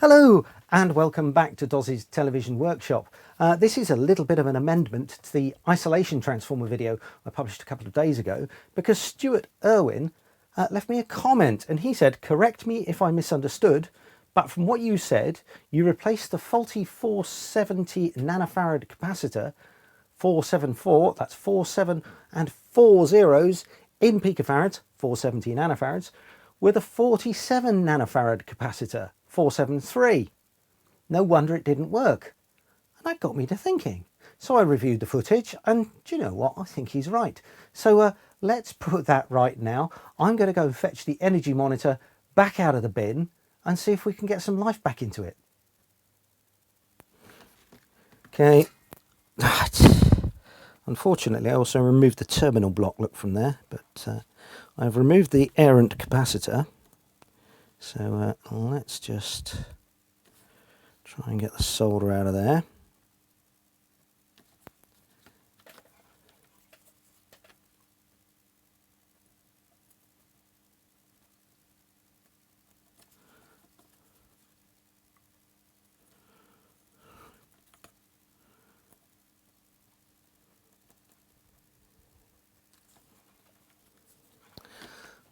Hello and welcome back to Doz's Television Workshop. This is a little bit of an amendment to the isolation transformer video I published a couple of days ago because Stuart Irwin left me a comment and he said, correct me if I misunderstood, but from what you said, you replaced the faulty 470 nanofarad capacitor, 474, that's 47 and 4 zeros in picofarads, 470 nanofarads, with a 47 nanofarad capacitor, 473. No wonder it didn't work. And that got me to thinking. So I reviewed the footage and do you know what? I think he's right. So let's put that right now. I'm going to go fetch the energy monitor back out of the bin and see if we can get some life back into it. Okay. Unfortunately, I also removed the terminal block, look from there, but I've removed the errant capacitor. So let's just try and get the solder out of there.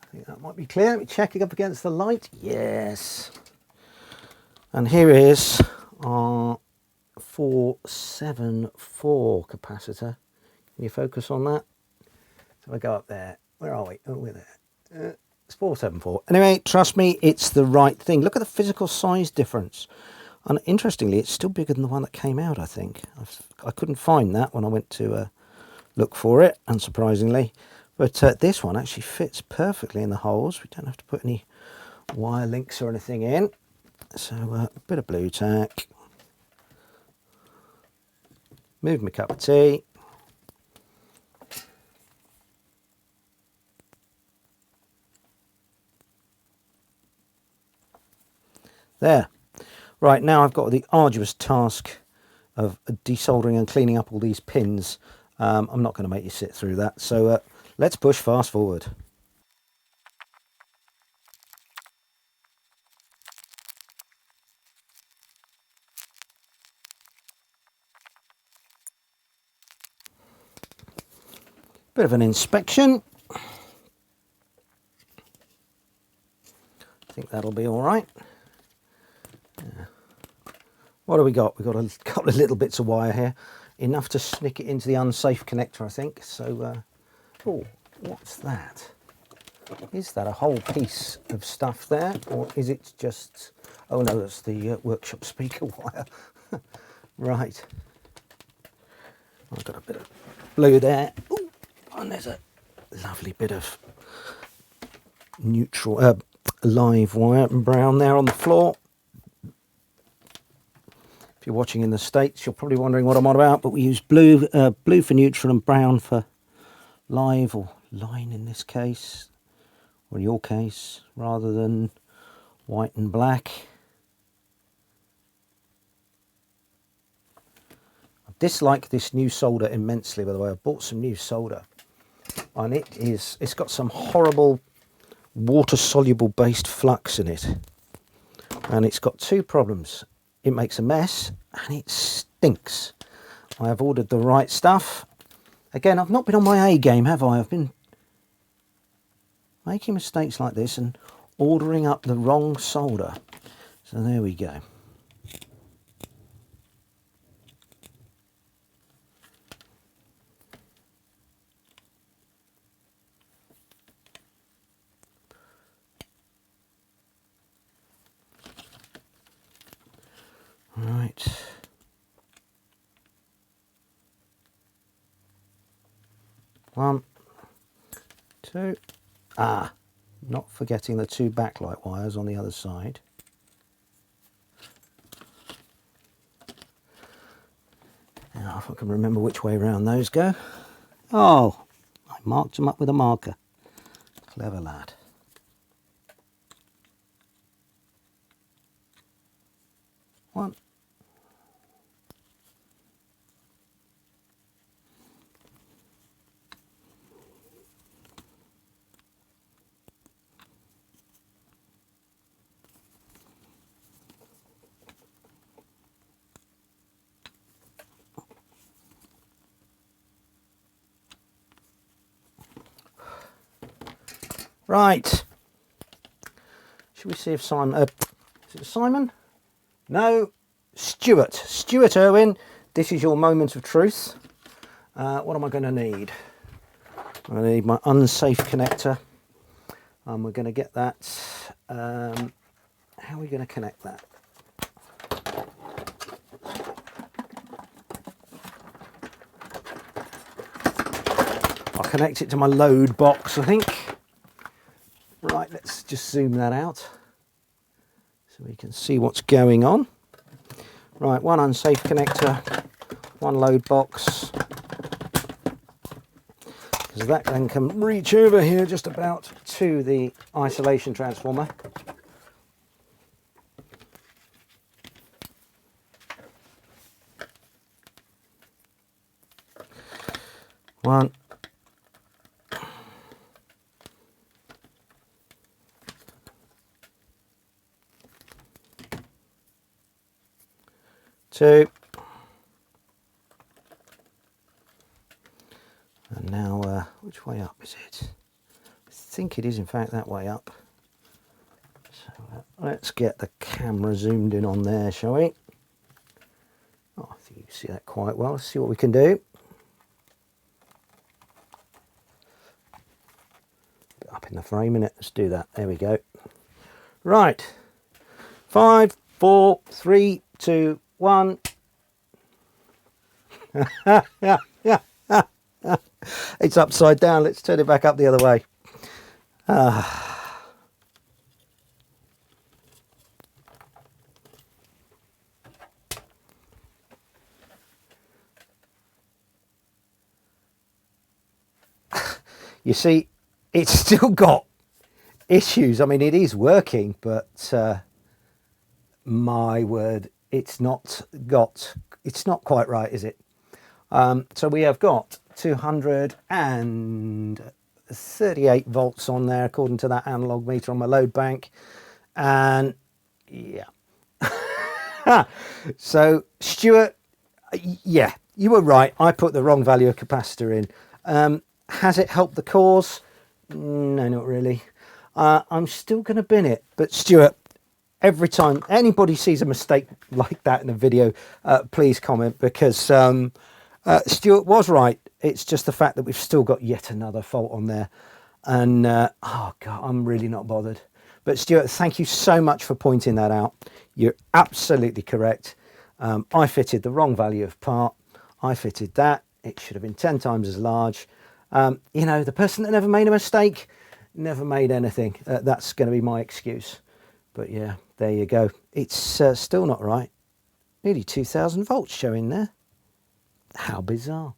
I think that might be clear. Let me check it up against the light. Yes. And here is our 474 capacitor. Can you focus on that? So I go up there. Where are we? Oh, we're there. It's 474. Anyway, trust me, it's the right thing. Look at the physical size difference. And interestingly, it's still bigger than the one that came out, I think. I couldn't find that when I went to look for it, unsurprisingly. But this one actually fits perfectly in the holes. We don't have to put any wire links or anything in. So a bit of blue tack. Move my cup of tea. There. Right, now I've got the arduous task of desoldering and cleaning up all these pins. I'm not going to make you sit through that. So let's push fast forward. Bit of an inspection. I think that'll be all right. Yeah. What do we got? We've got a couple of little bits of wire here. Enough to snick it into the unsafe connector, I think. So, oh, what's that? Is that a whole piece of stuff there? Or is it just... Oh no, that's the workshop speaker wire. Right. I've got a bit of blue there. Ooh, and there's a lovely bit of neutral, live wire and brown there on the floor. If you're watching in the States, you're probably wondering what I'm on about, but we use blue for neutral and brown for live, or line in this case, or in your case, rather than white and black. I dislike this new solder immensely, by the way. I bought some new solder, and it's got some horrible water-soluble based flux in it, and it's got two problems. It makes a mess and it stinks. I have ordered the right stuff. Again, I've not been on my A game, have I? I've been making mistakes like this and ordering up the wrong solder. So there we go. Right. One, two. Not forgetting the two backlight wires on the other side. Now, if I can remember which way around those go. Oh, I marked them up with a marker. Clever lad. One. Right. Should we see if Simon... is it Simon? No. Stuart. Stuart Irwin, this is your moment of truth. What am I going to need? I'm going to need my unsafe connector. And we're going to get that... how are we going to connect that? I'll connect it to my load box, I think. Right, let's just zoom that out so we can see what's going on. Right, one unsafe connector, one load box. Because that then can reach over here just about to the isolation transformer. One. Two. And now, which way up is it? I think it is in fact that way up. So let's get the camera zoomed in on there, shall we? Oh, I think you can see that quite well. Let's see what we can do. Bit up in the frame, innit? Let's do that. There we go. Right. 5, 4, 3, 2, 1. It's upside down. Let's turn it back up the other way. You see, it's still got issues. I mean, it is working, but my word, it's not quite right, is it? So we have got 238 volts on there according to that analog meter on my load bank, and yeah. So Stuart, yeah, you were right, I put the wrong value of capacitor in. Has it helped the cause? No, not really. I'm still going to bin it, but Stuart, every time anybody sees a mistake like that in a video, please comment, because Stuart was right. It's just the fact that we've still got yet another fault on there, and oh god, I'm really not bothered. But Stuart, thank you so much for pointing that out. You're absolutely correct. I fitted the wrong value of part. I fitted that. It should have been 10 times as large. You know, the person that never made a mistake never made anything. That's going to be my excuse. But yeah, there you go. It's still not right. Nearly 2,000 volts showing there. How bizarre.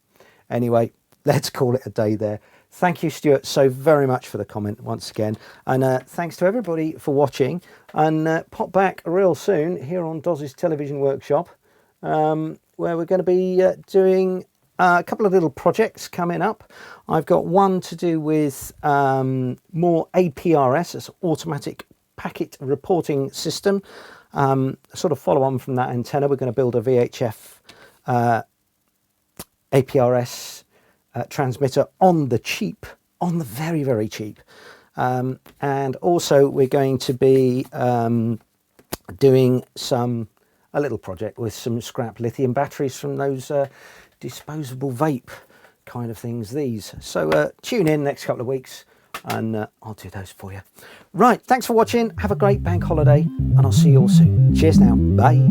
Anyway, let's call it a day there. Thank you, Stuart, so very much for the comment once again. And thanks to everybody for watching. And pop back real soon here on Doz's Television Workshop, where we're going to be doing a couple of little projects coming up. I've got one to do with more APRS, that's Automatic Packet Reporting System. Sort of follow on from that antenna. We're going to build a VHF APRS transmitter on the cheap, on the very, very cheap. And also we're going to be doing a little project with some scrap lithium batteries from those disposable vape kind of things, these. So tune in next couple of weeks and I'll do those for you. Right, thanks for watching. Have a great bank holiday and I'll see you all soon. Cheers now. Bye.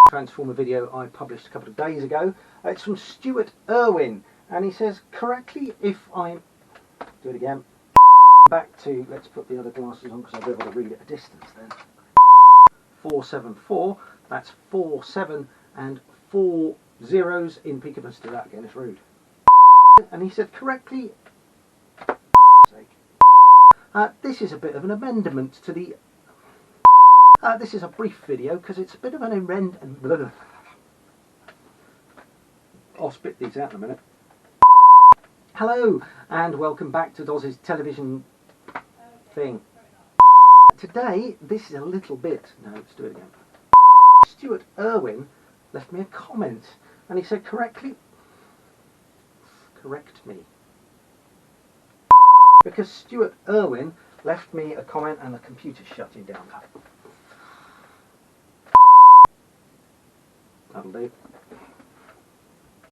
Transformer video I published a couple of days ago. It's from Stuart Irwin, and he says, correctly, if I do it again, back to, let's put the other glasses on because I'll be able to read at a distance then. 474, that's 4 7 and 4 zeros in peak. Let's do that again, it's rude. And he said correctly, this is a bit of an amendment to the this is a brief video because it's a bit of an amendment. I'll spit these out in a minute. Hello and welcome back to Doz's television thing. Today, this is a little bit, no, let's do it again. Stuart Irwin left me a comment and he said correct me. Because Stuart Irwin left me a comment and the computer's shutting down. That'll do.